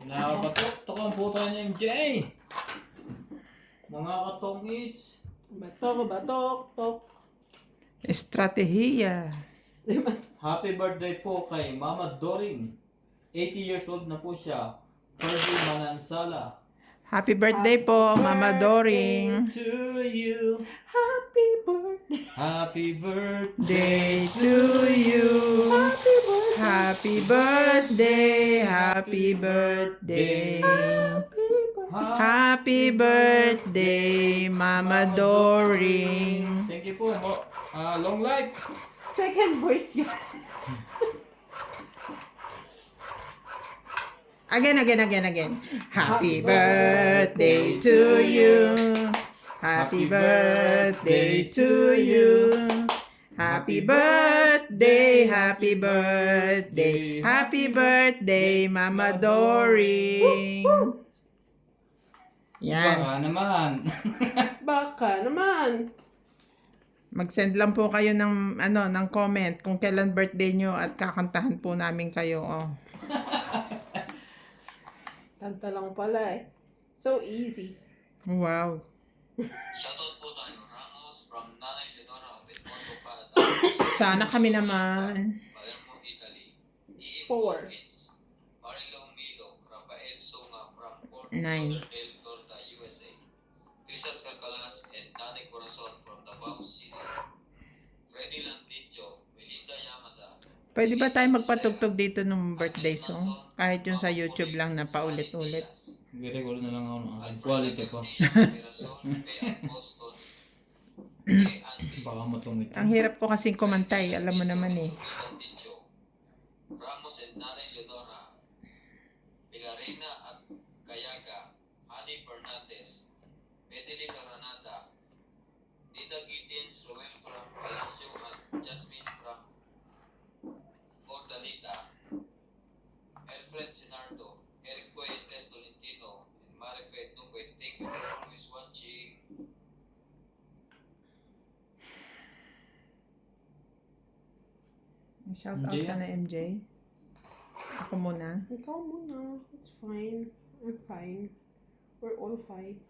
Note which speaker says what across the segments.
Speaker 1: Nakapatok-tokan po tayo ng MJ. Mga katong eats.
Speaker 2: Batok.
Speaker 3: Estratehiya.
Speaker 1: Happy birthday po kay Mama Doring. 80 years old na po siya. Fergie Manansala.
Speaker 3: Happy birthday po, Mama Doring.
Speaker 1: To you.
Speaker 2: Happy birthday.
Speaker 1: Happy birthday.
Speaker 3: Day to you. Happy birthday. Happy birthday. Happy birthday, Mama Doring.
Speaker 1: Thank you po. Long life.
Speaker 2: Second voice yun.
Speaker 3: Again. Happy birthday to you. Happy birthday to you. Happy birthday, happy birthday, happy birthday, Mama Doring. Yan.
Speaker 1: Baka naman.
Speaker 2: Baka naman.
Speaker 3: Mag-send lang po kayo ng ng comment kung kailan birthday nyo at kakantahan po namin kayo. Oh.
Speaker 2: Kanta lang pala eh. So easy.
Speaker 3: Wow.
Speaker 1: Shoutout po tayo. Ramos from Nanay Leonora with Mondo Parada.
Speaker 3: Sana kami naman.
Speaker 1: Palermo, Italy. E.M.
Speaker 2: 4.
Speaker 1: Hawkins. Marilong Milo. Rafael Songa from Fort
Speaker 3: 9.
Speaker 1: Lauderdale, Florida, USA. Cristian Calcalas and Nanay Corazon from Davao City. Freddy Landicho. Melinda Yamada.
Speaker 3: Pwede ba tayo magpatugtog dito ng birthday song? Kahit yung sa YouTube lang na paulit-ulit.
Speaker 1: I-record na lang ako ng quality pa. Baka matungit.
Speaker 3: Ang hirap ko kasing kumantay. Alam mo naman eh.
Speaker 1: Ramos and Nanay Leonora. Pilarina at Gayaga. Hani Fernandez. Medley Caranata. Dida Gideons, Roel from Palacio at Jasmine from Ordalita. Alfred Sinardo. Eric Puentes Tolentino. And Marife Duque. Thank you for always watching.
Speaker 3: Shout out ka na MJ. Ako muna.
Speaker 2: Ikaw muna. It's fine. I'm fine. We're all fine.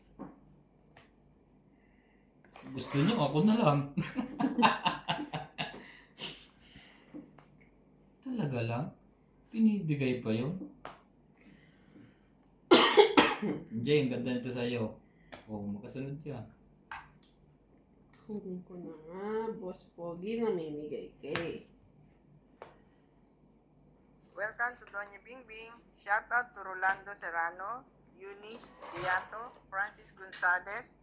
Speaker 1: Gusto niyo, ako na lang. Talaga lang? Pinibigay pa yun? Jay, ang ganda nito sa'yo. Oh, makasunod yan.
Speaker 2: Kunin ko na nga. Boss Pogi na mimigay kay.
Speaker 4: Welcome to Doña Bingbing. Shout out to Rolando Serrano, Eunice Diato, Francis Gonzalez,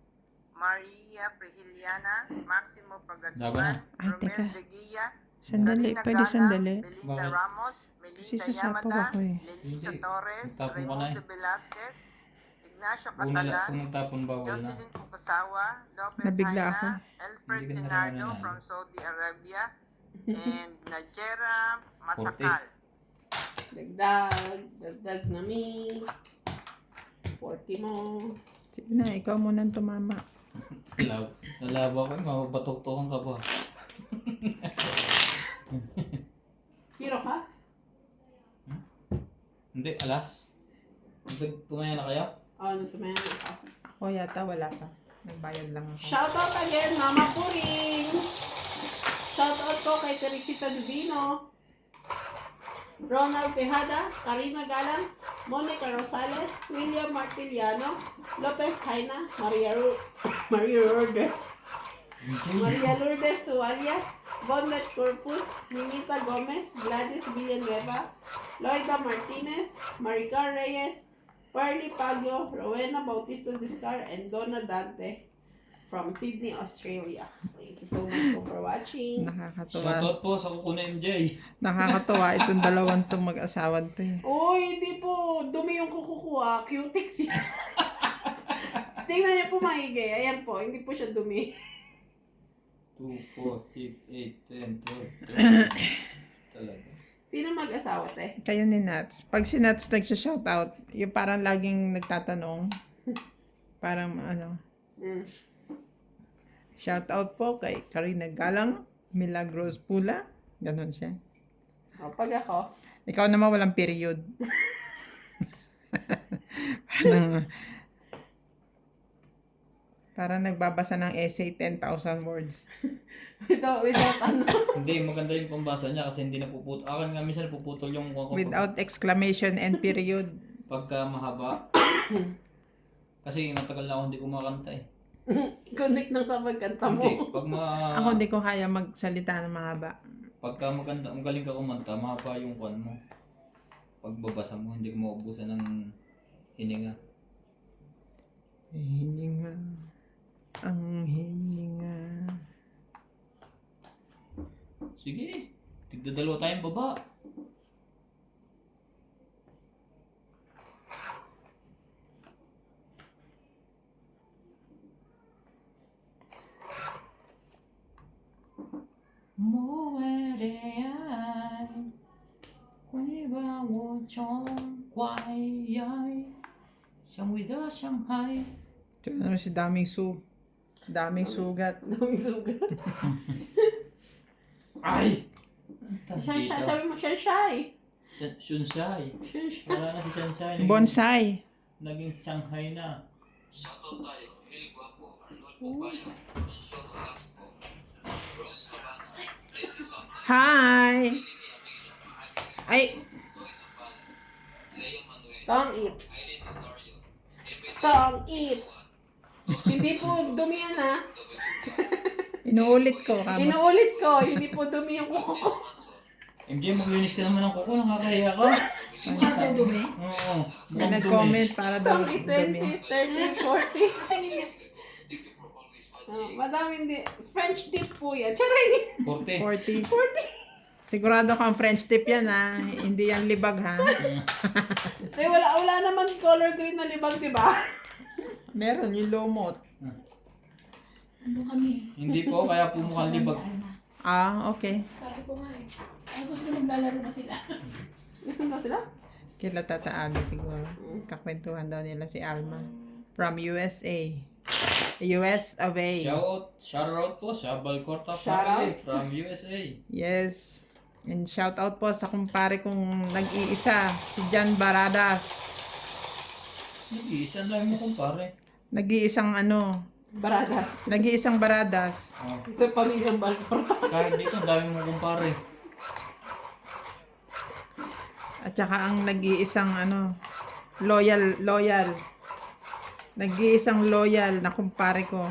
Speaker 4: Maria Prehiliana, Maximo Pagatuan,
Speaker 3: Ay, teka.
Speaker 4: Romel De Guia,
Speaker 3: Sandali.
Speaker 4: Karina
Speaker 3: Pwede
Speaker 4: Gana,
Speaker 3: sandali.
Speaker 4: Belinda
Speaker 1: Bakit?
Speaker 4: Ramos,
Speaker 3: Kasi
Speaker 4: Melinda
Speaker 3: sasapaw
Speaker 4: Yamada,
Speaker 3: ako eh.
Speaker 4: Lelisa
Speaker 1: Hindi.
Speaker 4: Torres,
Speaker 1: Nagtapon ka na
Speaker 4: Raimundo
Speaker 1: eh.
Speaker 4: Velasquez, Ignacio
Speaker 1: Kung
Speaker 4: Catalan,
Speaker 1: nagtapon bawal na.
Speaker 4: Jocelyn Pucasawa, Lopez
Speaker 3: Nabigla ako.
Speaker 4: Haina, Alfred
Speaker 1: Hindi ka na
Speaker 4: Sinardo
Speaker 1: nananalo.
Speaker 4: from Saudi Arabia, and Najera Masakal.
Speaker 2: Dagdag na mi. 40 mo.
Speaker 3: Sige na, ikaw muna ang tumama.
Speaker 1: Nalaba ko, mapapatok-tokan ka pa.
Speaker 2: Zero ka?
Speaker 1: Hindi, alas. Tumaya na kayo?
Speaker 2: Oh, natumayan ako.
Speaker 3: Ako yata wala pa. Nagbayad lang ako.
Speaker 2: Shoutout again, Mama Puring! Shoutout ko kay Teresita Dubino, Ronald Tejada, Karina Galang, Monica Rosales, William Martiliano, Lopez Haina, Maria Lourdes, Maria Lourdes Tualia, Bonnet Corpus, Ninita Gomez, Gladys Villanueva, Loida Martinez, Maricar Reyes, Perly Pagyo, Rowena Bautista Discar, and Donna Dante from Sydney, Australia. Thank you so much for watching.
Speaker 3: Nakakatuwa.
Speaker 1: Shoutout po sa kuko na MJ.
Speaker 3: Nakakatuwa itong dalawang tong mag-asawan to eh.
Speaker 2: Uy, hindi po. Dumi yung kukukuha. Cutex yan. Tingnan niyo po maigi. Ayan po. Hindi po siya dumi.
Speaker 1: 2, 4, 6, 8, 10, 12, 13. Talaga.
Speaker 2: Sino mag-asawa, te?
Speaker 3: Kayo ni Nats. Pag si Nats nagsha-shoutout, yung parang laging nagtatanong. Parang shoutout po kay Karina Galang, Milagros Pula. Ganon siya.
Speaker 2: O, pag ako,
Speaker 3: Ikaw naman walang period. parang, parang nagbabasa ng essay 10,000 words.
Speaker 2: Without ano.
Speaker 5: Hindi, maganda yung pambasa niya kasi hindi napuputol. Akin nga minsan napuputol yung kuha ko
Speaker 3: Without exclamation and period.
Speaker 5: pagka mahaba. Kasi matagal na ako hindi kumakanta eh.
Speaker 2: Connect ng sa pagkanta mo.
Speaker 5: Hindi, pag
Speaker 3: Ako hindi ko kaya magsalita ng mahaba.
Speaker 5: pagka maganda, ang galing ka kumanta, mahaba yung kwan mo. Pagbabasa mo, hindi ka maubusan ng hininga.
Speaker 3: Hininga. Ang hininga.
Speaker 5: Sige, tigdadalawa tayong baba.
Speaker 3: Ito ano si daming daming sugat.
Speaker 2: Daming sugat.
Speaker 5: Ay!
Speaker 2: Shy, shy. Sabi mo, shy, shy.
Speaker 5: Shunsai.
Speaker 2: Shy, shy.
Speaker 5: Wala na si Shunsai.
Speaker 3: Bonsai.
Speaker 5: Naging Shanghai na.
Speaker 1: Shoutout tayo, El Guapo, Arnold Pupaya, Mencio Nolasco, Rose Sabana, Daisy Samna,
Speaker 3: Hi!
Speaker 1: Lini Amila, Agnes
Speaker 3: Ay!
Speaker 1: Toy Nampala, Leo Manuel,
Speaker 2: Tong it.
Speaker 1: Aileen Notario, Ebe
Speaker 2: Tong it. Hindi po dumi yan ha.
Speaker 3: Inuulit ko.
Speaker 2: Inuulit ko, hindi po dumi yung kuko ko.
Speaker 5: MJ, maglinis ka naman ng kuko. Nakakahiya ka.
Speaker 3: Ate dumi.
Speaker 5: Oo.
Speaker 3: May nag-comment para daw
Speaker 2: Tong it,
Speaker 3: dumi.
Speaker 2: 20, 30, 40. Madami hindi. French dip po yan. Charay!
Speaker 5: 40.
Speaker 3: 40. Sigurado kang French tip yan ha. Hindi yan libag ha.
Speaker 2: Eh, wala naman color green na libag, di ba?
Speaker 3: Meron yung lumot.
Speaker 6: Ano kami?
Speaker 5: Hindi po, kaya po mukhang libag.
Speaker 3: Ah, okay.
Speaker 6: Sabi ko nga eh. Ano ko naglalaro ba sila?
Speaker 2: Ano ba sila?
Speaker 3: Kila Tata Abi siguro. Kakwentuhan daw nila si Alma. From USA. US of A.
Speaker 5: Shout out po sa Balcorta
Speaker 2: Shout
Speaker 5: family from USA.
Speaker 3: Yes. And shout out po sa kumpare kong nag-iisa, si Jan Baradas.
Speaker 5: Isa lang mo kumpare.
Speaker 3: Nag-iisang
Speaker 2: Baradas.
Speaker 3: nag-iisang Baradas.
Speaker 5: Oh.
Speaker 2: Sa pamilyang Balcor.
Speaker 5: Kahit dito, ang dami mo kumpare.
Speaker 3: At saka ang nag-iisang loyal. Nag-iisang loyal na kumpare ko.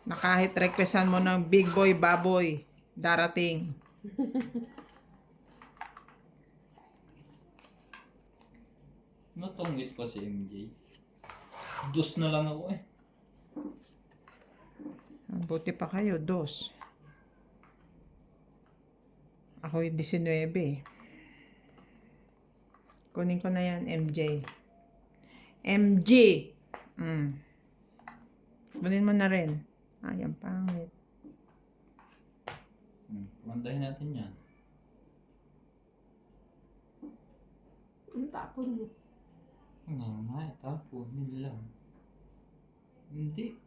Speaker 3: Na kahit requestan mo ng big boy, baboy, darating.
Speaker 5: Natungis pa si MJ. Dos na lang ako eh.
Speaker 3: Buti pa kayo, 2. Ako yung 19. Kunin ko na yan, MJ. MG! Kunin mo na rin. Ay, ang pangit.
Speaker 5: Mandahin natin yan.
Speaker 2: Ang tapon mo.
Speaker 5: Nga, tapon nila. Hindi.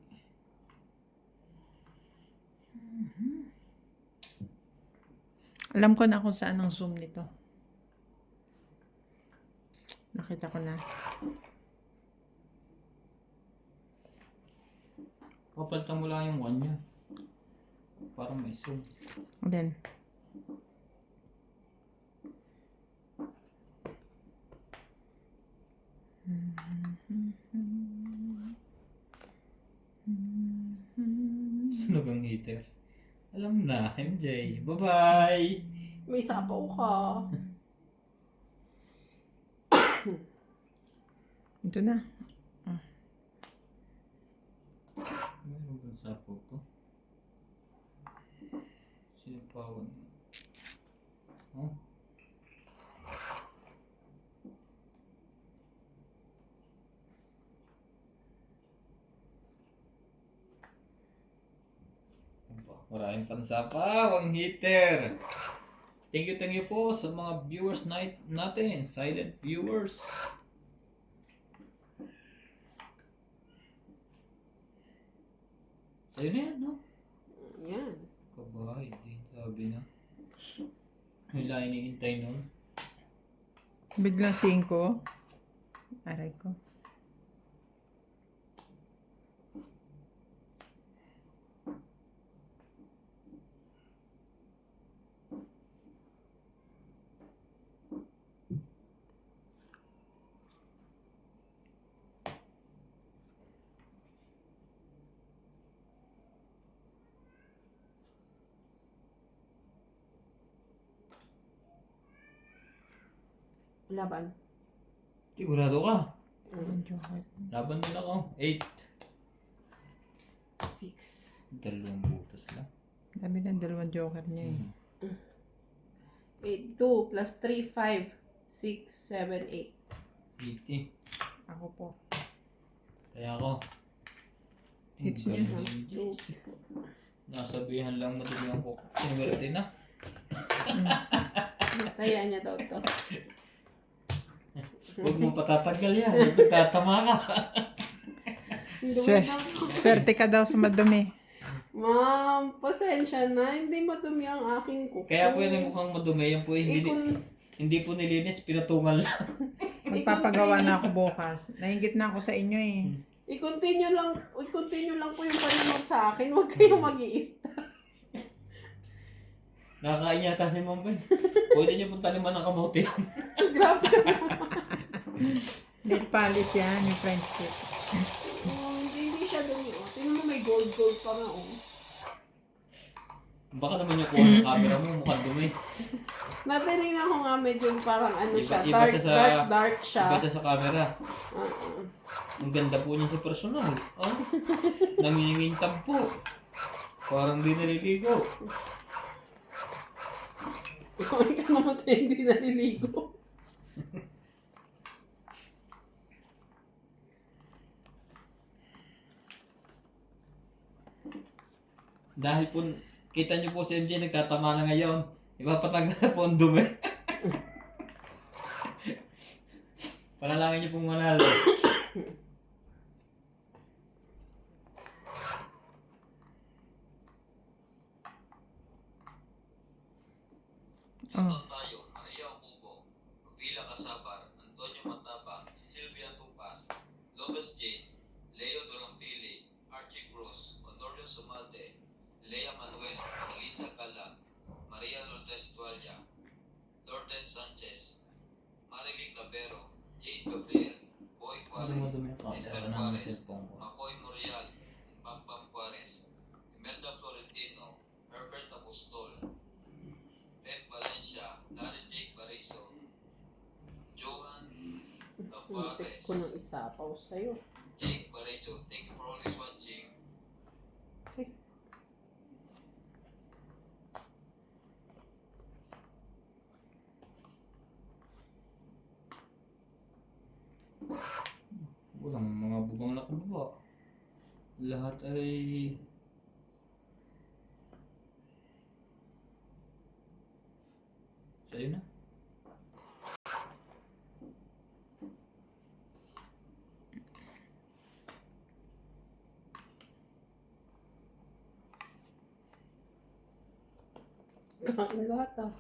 Speaker 3: Alam ko na kung saan ang zoom nito. Nakita ko na.
Speaker 5: Papalitan mo lang yung one niya. Para may zoom.
Speaker 3: Then,
Speaker 5: Sunog ang heater. Alam na, MJ. Bye-bye!
Speaker 2: May sapaw ka.
Speaker 3: ito na.
Speaker 5: Meron ba sa photo? Sinipawan. Oh? Maraming pansapaw ang heater. Thank you po sa mga viewers natin, silent viewers. Sa'yo na yan, no?
Speaker 2: Yan.
Speaker 5: Kabahay din, sabi na. Wala iniintay nun.
Speaker 3: Biglang 5. Aray ko.
Speaker 2: Laban.
Speaker 5: Sigurado ka.
Speaker 3: Ang joker.
Speaker 5: Laban din ako. 8.
Speaker 2: 6.
Speaker 5: Dalawang butas lang.
Speaker 3: Dami ng dalawang joker niya eh.
Speaker 2: 8, 2 plus 3, 5, 6, 7, 8.
Speaker 5: 80.
Speaker 3: Ako po.
Speaker 5: Kaya ako.
Speaker 3: Hits
Speaker 5: Ang
Speaker 3: niya,
Speaker 5: galing ni Jace. Nasabihan lang madali ang ko. Sinwerte na.
Speaker 2: Kaya niya daw to.
Speaker 5: Huwag mo patatagal yan. Nagtatama ka.
Speaker 3: Sir, swerte ka daw sa madumi.
Speaker 2: Ma'am, pasensya na. Hindi madumi ang aking kuko.
Speaker 5: Kaya po yun yung mukhang madumi. Yan po hindi,
Speaker 2: Ikon,
Speaker 5: hindi po nilinis. Pinatungan lang.
Speaker 3: Magpapagawa na ako bukas. Nahingit na ako sa inyo eh.
Speaker 2: i-continue lang po yung paninod sa akin. Huwag kayong mag-i-stop.
Speaker 5: Nakakain yata si Ma'am Ben. Pwede niyo pong taniman ng kamote.
Speaker 2: Grabe ka
Speaker 3: Nail polish yan, yung French tip.
Speaker 2: Oh, hindi siya dumi. Oh. Tingnan mo may gold pa nga. Oh.
Speaker 5: Baka naman yung kuha ng camera mo. Mukhang dumi.
Speaker 2: Natinignan ko nga medyo parang ano
Speaker 5: Iba-
Speaker 2: siya.
Speaker 5: iba siya sa-
Speaker 2: Dark siya.
Speaker 5: Iba siya sa camera.
Speaker 2: Uh-uh.
Speaker 5: Ang ganda po niya sa personal. Oh, nangingintab po. Parang di naliligo.
Speaker 2: Ikaw ka naman sa hindi naliligo.
Speaker 5: Dahil po, kita niyo po si MJ nagtatama na ngayon. Ipapatanggal na po ang dumi. Panalangin niyo pong manalo.
Speaker 1: Shoutout tayo, Maria Ocubo, Rubila Casabar, Antonio Matabang, Sylvia Tupas, Lopez Jane, Leo Durampili, Archie Cruz, Honorio Sumalte, Lea Manuel, Elisa Calag, Maria Lourdes Tualia, Lourdes Sanchez, Marily Clavero, Jade Gabriel, Boy Juarez, Esther Juarez, Macoy Morial, Pampam Juarez, Imelda Florentino, Herbert Apostol, Ed Valencia, Larry Jake Bariso, Johan Lapuares,
Speaker 2: Ko nang isapaw sa'yo.
Speaker 1: Jake Bariso, thank you for always watching.
Speaker 5: Walang mga bubang nakababa. Lahat ay... Sa'yo na.
Speaker 2: Kain lahat ah.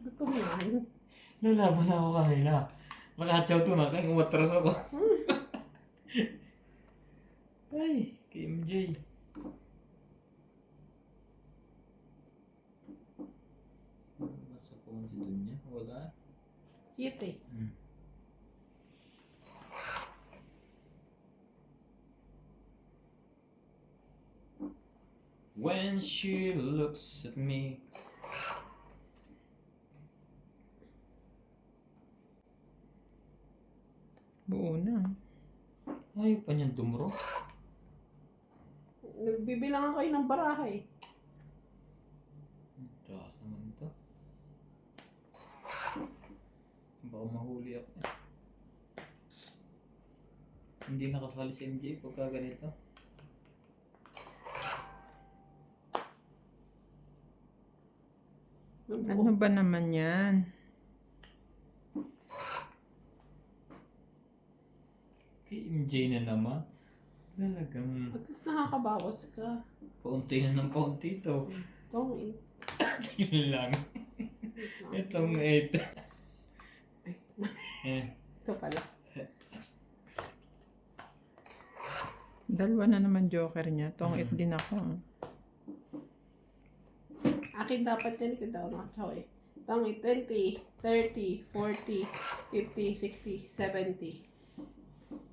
Speaker 2: Gutom yan.
Speaker 5: Nalaban na ako kanina. Makatsaw to na kaya umatras ako. Ay, kay MJ. Sa phone si Dunya? Wala.
Speaker 2: 7.
Speaker 5: When she looks at me.
Speaker 3: Buo na.
Speaker 5: Ayaw pa niyang dumuro.
Speaker 2: Nagbibilangan kayo ng baraha eh.
Speaker 5: Taas naman ito. Baka mahuli ako. Hindi nakasali si MJ pagka ganito.
Speaker 3: Ano ba naman yan?
Speaker 5: Kay MJ na naman. Talagang
Speaker 2: At least nakakabawas ka.
Speaker 5: paunti na ng paunti ito.
Speaker 2: Itong
Speaker 5: Yun lang. Itong 8.
Speaker 2: Ito pala.
Speaker 3: Dalawa na naman joker niya. Tongit din ako.
Speaker 2: Akin dapat yan ko daw na choy. Tangit 20, 30, 40, 50, 60, 70.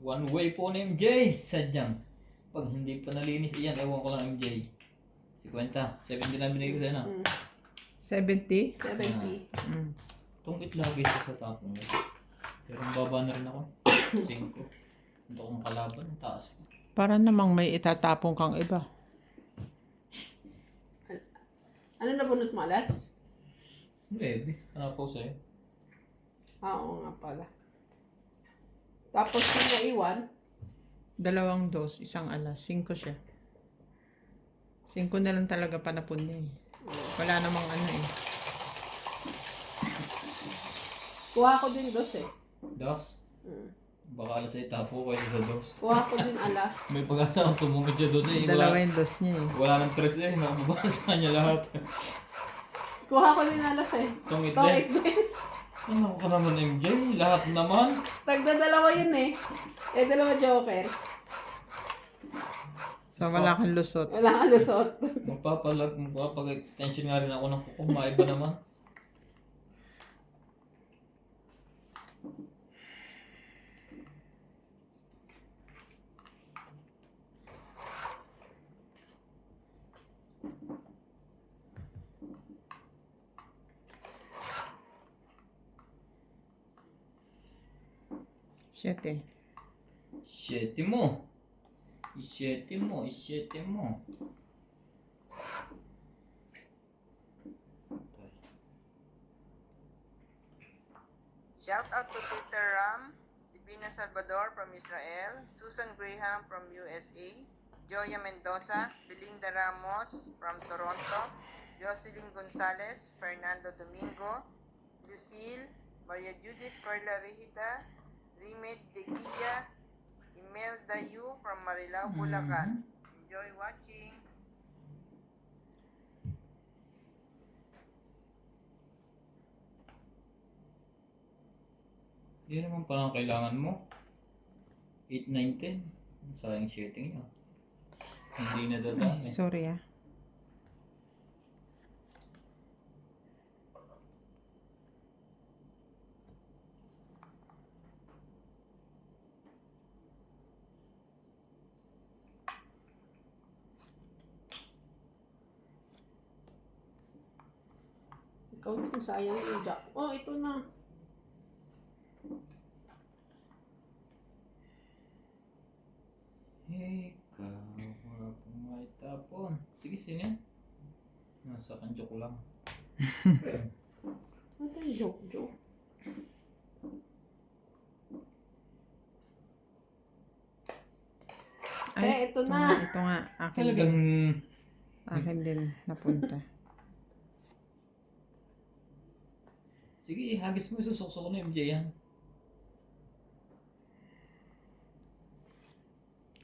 Speaker 5: One way po ni MJ. Sadyang. Pag hindi pa nalinis iyan, ewan ko lang MJ. 50. 70 na binigay ko sa'yo na.
Speaker 3: 70?
Speaker 2: 70.
Speaker 3: Mm.
Speaker 5: Tungit lagi sa tapong mo. Pero ang baba na rin ako. 5. Hindi ako makalaban. Ang taas pa.
Speaker 3: Para namang may itatapong kang iba.
Speaker 2: Ano na bunot mo, alas?
Speaker 5: Hindi. Ano po sa'yo?
Speaker 2: Oo nga pala. Tapos yung naiwan,
Speaker 3: 2 dos, 1 alas. 5 siya. 5 na lang talaga panapon niya eh. Wala namang ano eh.
Speaker 2: kuha ko din dos eh.
Speaker 5: Das?
Speaker 2: Mm.
Speaker 5: Baka alas ay tapo kayo sa dos.
Speaker 2: Kuha ko din alas.
Speaker 5: May pag-asa akong tumungkit siya dos eh.
Speaker 3: 2 yung dos niya eh.
Speaker 5: Wala nang tres eh. Nakababa sa kanya lahat.
Speaker 2: Kuha ko din alas eh.
Speaker 5: Tungit
Speaker 2: Tongit
Speaker 5: din.
Speaker 2: din.
Speaker 5: Ano ka naman MJ? Lahat naman.
Speaker 2: Nagdadalawa yun eh. Eh, dalawa joker.
Speaker 3: So wala kang lusot.
Speaker 2: Wala kang lusot.
Speaker 5: Magpapag-extension nga rin ako ng kuko. Maiba naman.
Speaker 3: Siyete.
Speaker 5: Isyete mo. Isyete mo. Isyete mo.
Speaker 4: Shout out to Peter Ram, Divina Salvador from Israel, Susan Graham from USA, Joya Mendoza, Belinda Ramos from Toronto, Jocelyn Gonzalez, Fernando Domingo, Lucille, Maria Judith Perla Rihita, Rimed De Guia, Imelda Yu from Marilao, Bulacan. Enjoy watching.
Speaker 5: Yan naman parang kailangan mo. 8, 9, 10. Sayang shooting niya. Hindi na dadami.
Speaker 3: Sorry ah.
Speaker 2: Ikaw din sayang yung jack. Oh, ito na.
Speaker 5: Ikaw, wala pong maitapon. Sige, sino yan? Nasa kanjo ko lang.
Speaker 2: Ano yung joke? Eh, ito na.
Speaker 3: Ito nga. Akin
Speaker 5: Talagang
Speaker 3: din. Akin din napunta.
Speaker 5: sige, hagis mo, susukso ko na MJ yan.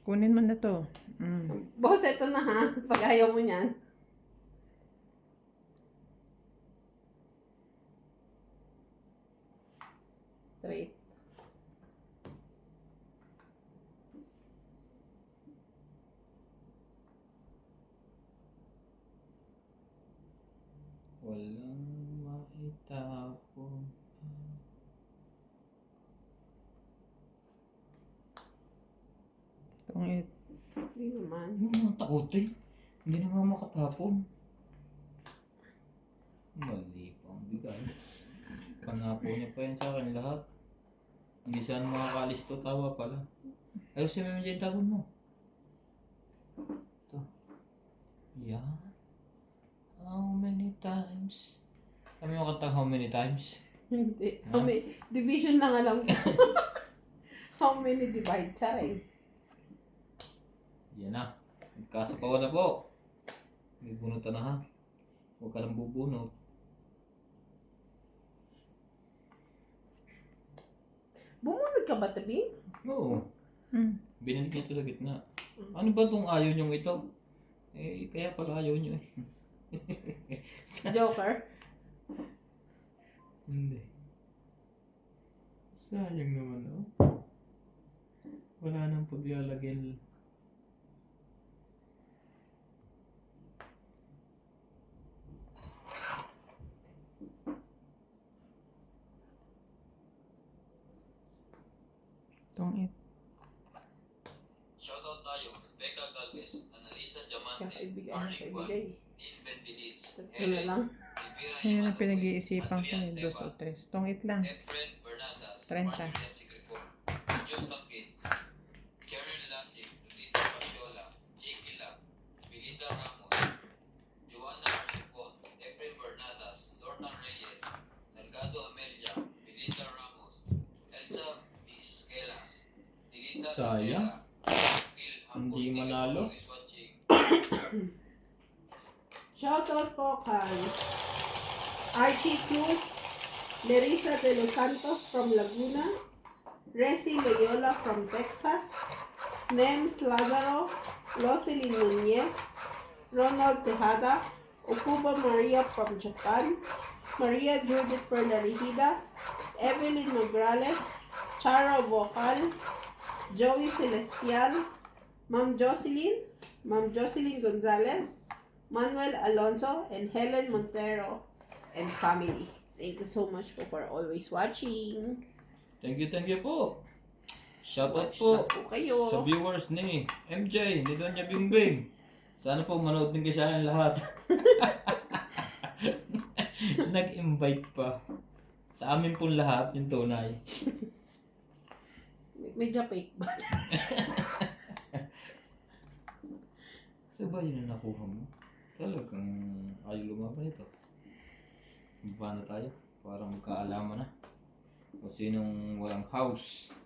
Speaker 3: Kunin mo na to.
Speaker 2: Boss, ito na ha. Pag ayaw mo niyan. Straight.
Speaker 5: Walang maitapon.
Speaker 3: Tongit.
Speaker 2: Sige naman.
Speaker 5: Ang takot eh. Hindi na nga makatapon. Mali pa ang bigay. Panapo niya pa yan sa akin lahat. Hindi siya makakalis to. Tawa pala. Ayos si Meme Jane, tapon mo. Ito. Yan. How many times? Kami mo kantang how many times?
Speaker 2: Hindi.
Speaker 5: Ha?
Speaker 2: How many? Division lang alam ko. How many divide? Charay.
Speaker 5: Yan na. Magkasapawan na po. May bunutan na ha. Huwag ka lang bubunot.
Speaker 2: Bumunod ka ba, Tabi?
Speaker 5: Oo. Binalik niya ito sa gitna. Ano ba itong ayaw niyong ito? Eh, kaya pala ayaw niyo eh.
Speaker 2: Joker?
Speaker 5: Hindi. Sayang naman, oh. Wala nang paglalagyan.
Speaker 3: Tong it.
Speaker 1: Shoutout tayo, Rebecca Galvez, Annalisa
Speaker 2: Kaya
Speaker 1: Diamante,
Speaker 2: kaibigay na
Speaker 1: Arnie Juan,
Speaker 2: kaibigay.
Speaker 1: Dean Benveliz,
Speaker 2: Ito na lang.
Speaker 1: Elvira
Speaker 3: Ngayon ang
Speaker 1: Imanue,
Speaker 3: pinag-iisipan ko
Speaker 1: Adrian
Speaker 3: eh. 2 o
Speaker 1: Teba,
Speaker 3: 3. Tong it lang.
Speaker 1: Efren Bernardas,
Speaker 3: 30.
Speaker 1: Marjorie Sigricor, Justin Kids, Karen Lasik, Lolita Pasiola, Jake Lab, Belinda Ramos, Joanna Archipon, Efren Bernardas, Lorna Reyes, Salgado Amelia, Belinda Ramos, Elsa Vizquelas, Dilita
Speaker 5: Sayang.
Speaker 1: Lucera, Phil
Speaker 5: Hindi
Speaker 1: Hampton,
Speaker 5: manalo.
Speaker 1: Always watching.
Speaker 2: Shoutout po kay Archie Cruz, Nerissa de los Santos from Laguna, Resi Loyola from Texas, Nems Lazaro, Roselyn Nunez, Ronald Tejada, Okuba Maria from Japan, Maria Judith Perlarihida, Evelyn Nograles, Charo Vocal, Joey Celestial, Ma'am Jocelyn Gonzalez, Manuel Alonso, and Helen Montero and family. Thank you so much po for always watching.
Speaker 5: Thank you po. Shoutout
Speaker 2: Watch
Speaker 5: po
Speaker 2: na po kayo.
Speaker 5: sa viewers ni MJ, ni Donya Bingbing. Sana po manood din kayo sa akin lahat. Nag-invite pa. Sa amin pong lahat, yung tunay.
Speaker 2: Medyo fake ba?
Speaker 5: Sabay yun na nakuha mo. Talagang ayaw lumaban ito. Baba na tayo. Parang magkaalaman na. Kung sinong walang house.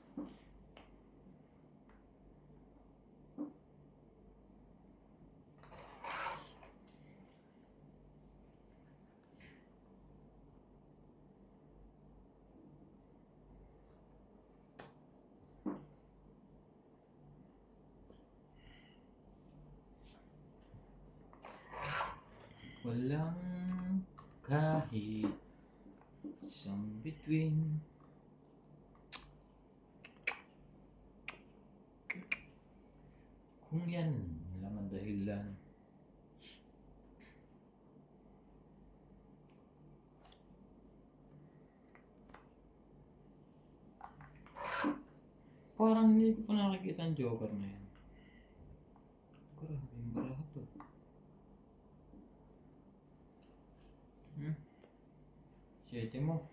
Speaker 5: Walang kahit isang between. Kung yan lang ang dahilan. Parang hindi ko pa nakikita ang Joker na yan. Grabe yung baraha to. Siyete mo.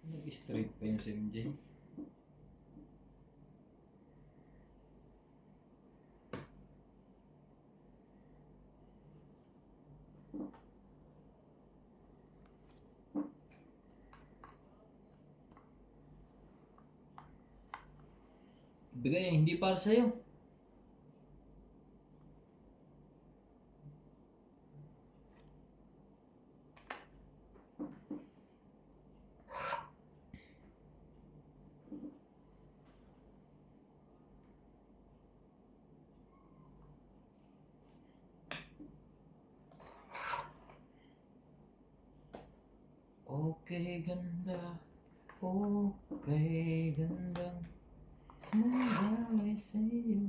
Speaker 5: Nag-straight pa yun si MJ. Bigay, hindi para sa'yo. Okay, ganda. Okay, gandang mangyari sa'yo.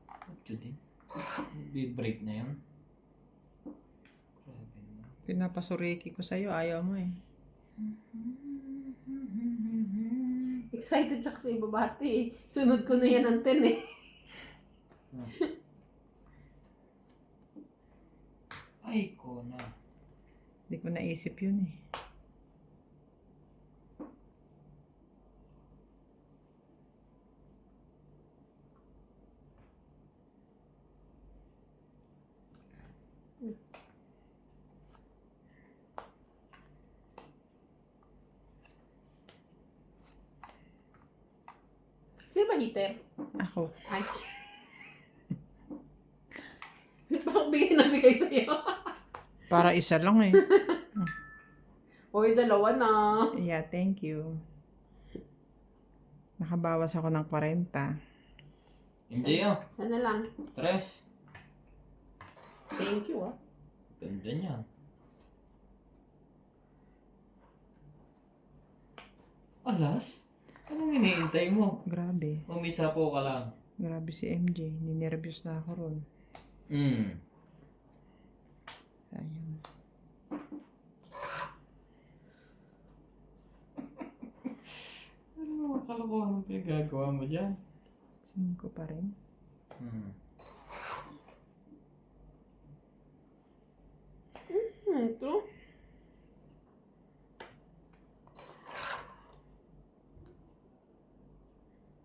Speaker 5: Ito din. Mag-break na yan. Grabe naman.
Speaker 3: Pinapasuriki ko sa'yo. Ayaw mo eh.
Speaker 2: Excited siya kasi babati eh. Sunod ko na yan ang 10 eh.
Speaker 5: Ay, ko na.
Speaker 3: Hindi ko naisip yun eh.
Speaker 2: Sino ba hitter?
Speaker 3: Ako.
Speaker 2: Ay. Bakit bigay na bigay sa'yo?
Speaker 3: Para isa lang eh.
Speaker 2: Hoy, dalawa na.
Speaker 3: Yeah, thank you. Nakabawas ako ng 40.
Speaker 5: MJ, oh.
Speaker 2: Sana lang.
Speaker 5: Tres.
Speaker 2: Thank you ah.
Speaker 5: Ganda niyan. Alas? Anong hinihintay mo?
Speaker 3: Grabe.
Speaker 5: Umisapo ka lang.
Speaker 3: Grabe si MJ. Ninervyos na ako ron.
Speaker 5: Hmm.
Speaker 3: Ayun.
Speaker 5: Ano mga kalokohan ang pinagagawa mo dyan?
Speaker 3: 5 pa rin.
Speaker 5: Hmm.
Speaker 2: Ito.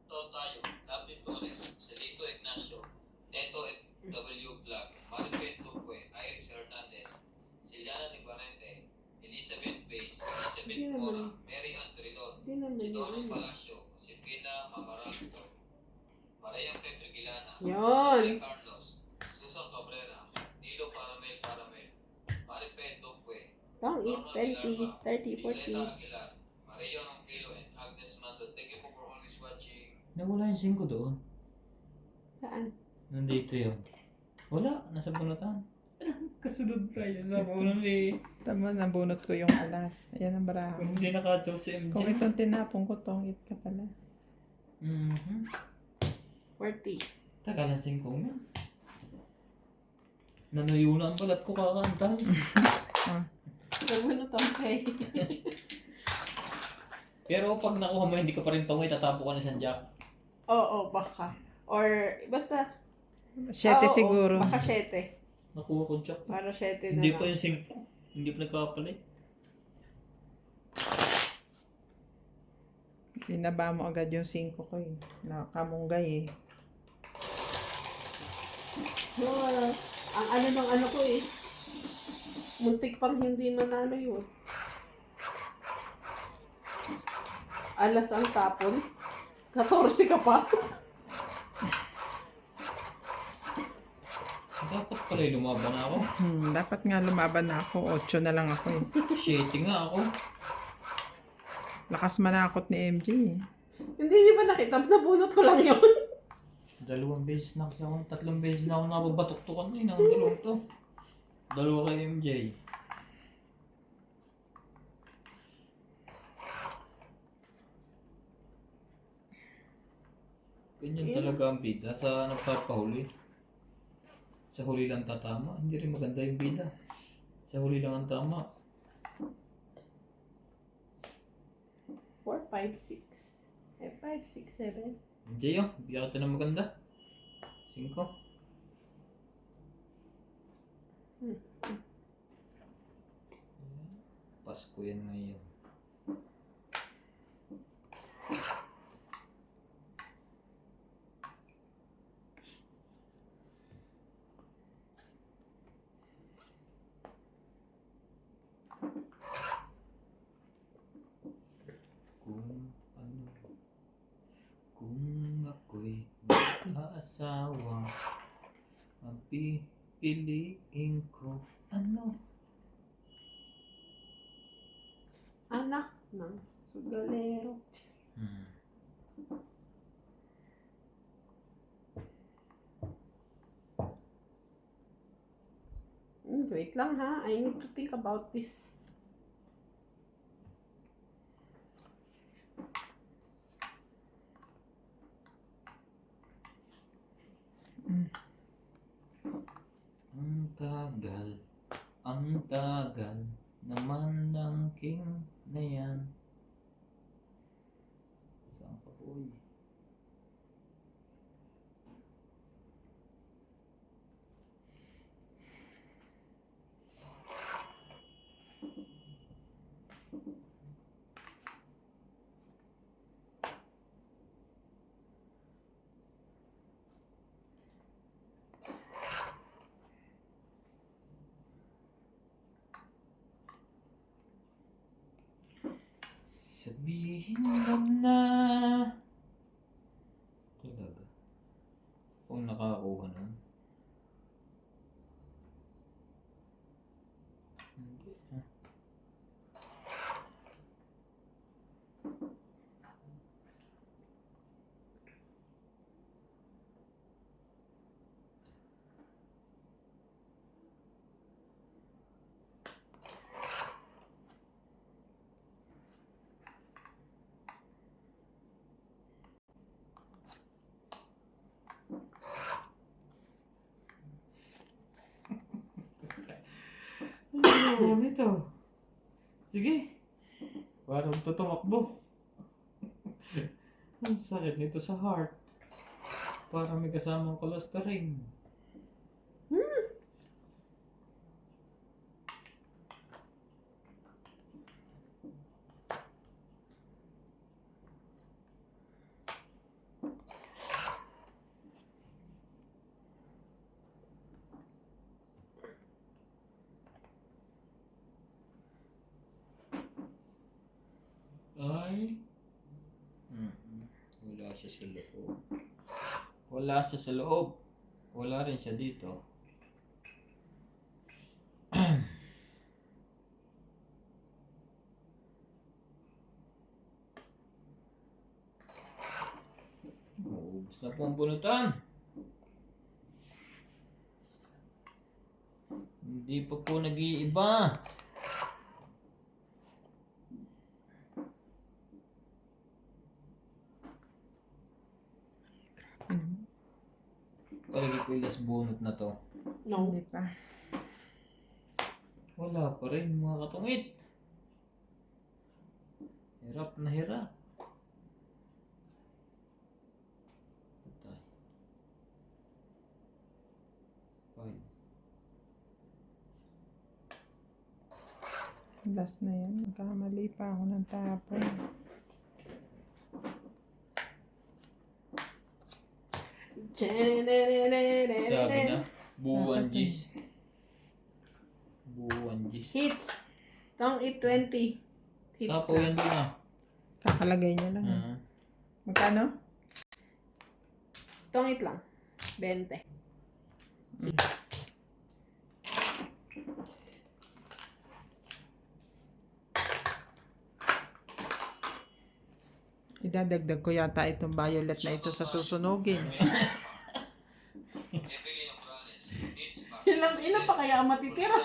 Speaker 1: To tayo, Lovely Torres, Celito Ignacio, Neto W. Vlog, Maribel Tupue, Iris Hernandez, Siliana Nibarete, Elizabeth Pace, Elizabeth
Speaker 2: Hindi
Speaker 1: Mora,
Speaker 2: naman.
Speaker 1: Mary Antrilon,
Speaker 2: Hindi naman
Speaker 1: Sidoro
Speaker 2: yun.
Speaker 1: Palacio, Josefina Mamaranto, Maria Petrigilana,
Speaker 2: Yun.
Speaker 1: Maria Carlos, Susan Cabrera, Nilo Paramel, Maribel Tupue,
Speaker 2: Don't eat
Speaker 1: Norma
Speaker 2: 20,
Speaker 1: Villarba,
Speaker 2: 30,
Speaker 1: Violeta
Speaker 2: 40.
Speaker 1: Aguilar, Maria Ronquilo, and Agnes Manzo. Thank you po for always watching.
Speaker 5: Nawala yung 5 doon.
Speaker 2: Saan?
Speaker 5: Nandito yun. Wala. Nasa bunutan. Kasunod tayo sa bunot eh.
Speaker 3: Tama, nabunot ko yung alas. Ayan ang baraha.
Speaker 5: Kung hindi naka-chow si MJ.
Speaker 3: Kung itong tinapong ko, tongit ka pala.
Speaker 5: Mhm.
Speaker 2: 40.
Speaker 5: Tagal ng 5 yan. Nanuyo na ang balat ko kakanta.
Speaker 2: Ano to? Okay.
Speaker 5: Pero pag nakuha mo, hindi ka pa rin tongoy, tatapo ka na sa jack.
Speaker 2: Oo, baka. Or, basta.
Speaker 3: 7
Speaker 2: oo,
Speaker 3: siguro.
Speaker 2: Baka 7.
Speaker 5: Nakuha ko jack.
Speaker 2: Para 7 na
Speaker 5: Hindi
Speaker 2: lang.
Speaker 5: pa yung 5. Hindi pa nagkakapalit.
Speaker 3: Binaba mo agad yung 5 ko eh. Nakamunggay eh.
Speaker 2: No, ang ano ng ano ko eh. Muntik pang hindi manalo yun. Alas ang tapon. 14 ka pa.
Speaker 5: Dapat pala yung lumaban ako.
Speaker 3: Dapat nga lumaban na ako. 8 na lang ako eh.
Speaker 5: 7 nga ako.
Speaker 3: Lakas manakot ni MJ eh.
Speaker 2: Hindi niyo ba nakita? Nabunot ko lang yun.
Speaker 5: 2 beses na kasi ako. 3 beses na ako nababatuktukan ng dalawang to. 2 kay MJ. Ganyan talaga ang bida sa nagpapahuli. Sa huli lang tatama. Hindi rin maganda yung bida. Sa huli lang ang tama.
Speaker 2: 4, 5, 6. 5, 6, 7.
Speaker 5: MJ oh, bigyan kita ng maganda. 5. Pasko yan ngayon. Kung ako'y mag-aasawa, ang pipiliin ko ano?
Speaker 2: Anak ng sugalero. Wait lang ha. I need to think about this.
Speaker 5: Ang tagal naman ng king na yan. Saan ka po eh? Sabihin lang na talaga kung nakakuha nun. Hindi ah. Ano nito? Sige. Parang tutumakbo. Ang sakit nito sa heart. Parang may kasamang cholesterol. Ay. Wala siya sa loob. Wala siya sa loob. Wala rin siya dito. Ubus na po ang bunutan. Hindi pa po nag-iiba. Palagi ko yung last bunot na to.
Speaker 2: No.
Speaker 3: Hindi pa.
Speaker 5: Wala pa rin mga katungit. Hirap na hirap. Patay. Five.
Speaker 3: Last na yan. Nagkamali pa ako ng tapon.
Speaker 5: Sabi na, buwan gis. Buwan gis.
Speaker 2: Hits. Tong 820. Hits
Speaker 5: Sapo yan doon ah.
Speaker 3: Kakalagay niya lang.
Speaker 5: Ah.
Speaker 3: Magkano?
Speaker 2: Tong it lang. 20. Hits.
Speaker 3: Idadagdag ko yata itong violet na ito sa susunugin.
Speaker 1: Evelyn Morales, Nitz Pac,
Speaker 2: Ilan pa kaya ang matitira?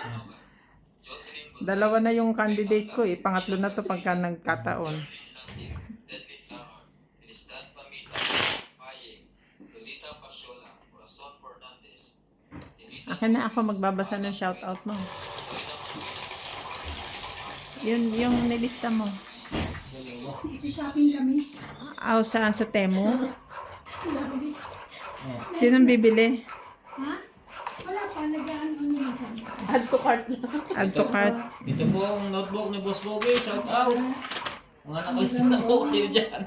Speaker 1: Jocelyn
Speaker 3: Dalawa na yung candidate ko eh. Pangatlo na to pagka nagkataon.
Speaker 1: Lasik, Deadly Tarar, Tristan Pamita, Paye, Lolita Pasiola, Corazon Fernandez, Dilita
Speaker 3: Akin na ako magbabasa ng shoutout mo. Yun yung nilista mo.
Speaker 6: Shopping kami.
Speaker 3: Aw, saan sa Temu?
Speaker 6: Grabe.
Speaker 3: Sinong bibili?
Speaker 6: Ha? Wala pa. Nag-ano na kami.
Speaker 2: Add to cart lang.
Speaker 3: Add to cart.
Speaker 5: Ito po ang notebook ni Boss Bogey. Shout out. Mga nakalista na po kayo dyan.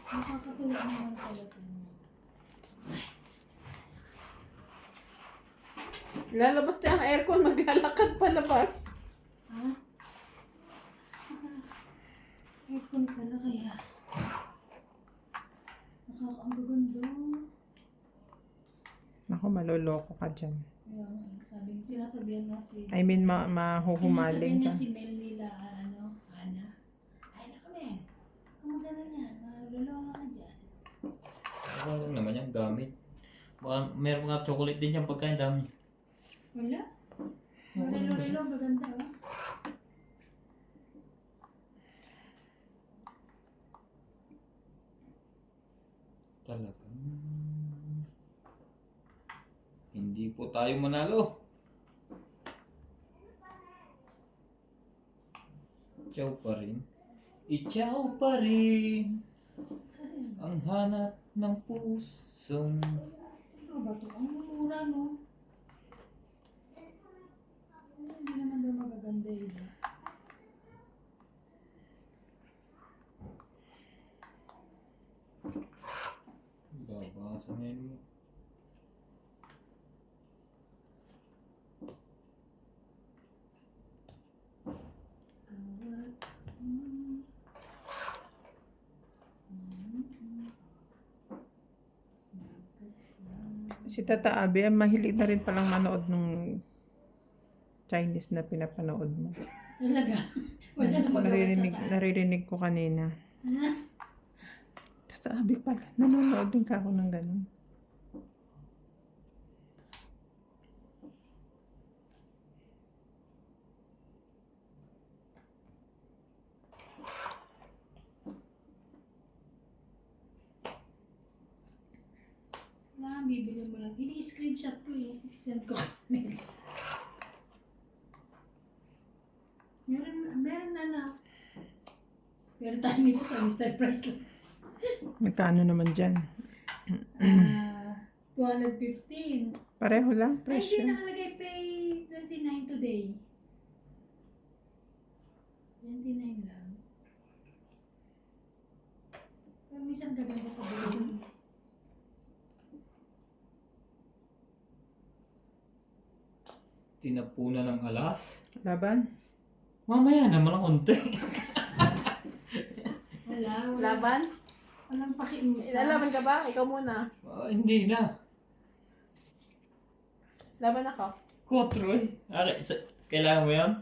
Speaker 6: Nakakatuwa naman pala ito.
Speaker 2: Lalabas na ang aircon, maglalakad palabas.
Speaker 6: Ha? Aircon pala kaya. Ang gaganda.
Speaker 3: Ako, maloloko ka dyan.
Speaker 6: Kaya sinasabihan nga si...
Speaker 3: I mean, mahuhumaling
Speaker 6: Sinasabihan niya
Speaker 3: ka.
Speaker 6: si Mel nila, Ana. Ay, naku Mel. Ang maganda niya. Maluloko ka dyan.
Speaker 5: Ano lang naman yan, gamit. Baka meron nga chocolate din siyang pagkain dami.
Speaker 6: Wala? Relo, maganda oh.
Speaker 5: Talaga. Hindi po tayo manalo. Ciao pa rin. Ichaw pa rin. Ang hanap ng pusong.
Speaker 6: Ikaw ba ito? Ang mura, no? Hindi naman daw magaganda yun.
Speaker 5: Babasa ngayon mo.
Speaker 3: Si Tata Abe, mahilig na rin palang manood nung Chinese na pinapanood mo.
Speaker 6: Talaga? Wala na magawa sa taas.
Speaker 3: Naririnig ko kanina. Tata Abe pala, nanonood din ka ako ng ganun.
Speaker 6: Bibili mo lang. Ini-screenshot ko eh. Send ko. Meron tayo nito sa Mr. Price lang.
Speaker 3: Magkano naman dyan?
Speaker 6: 215.
Speaker 3: Pareho lang,
Speaker 6: Ay, hindi
Speaker 3: presyo.
Speaker 6: nakalagay pay 29 today. 29 lang. Pero minsan gaganda sa bulo.
Speaker 5: Tinapunan ng alas.
Speaker 3: Laban?
Speaker 5: Mamaya naman ang konti.
Speaker 6: Wala.
Speaker 2: Laban?
Speaker 6: Walang pakiusap.
Speaker 2: Lalaban ka ba? Ikaw muna.
Speaker 5: Hindi na.
Speaker 2: Laban ako.
Speaker 5: 4 eh. Okay, kailangan mo yan?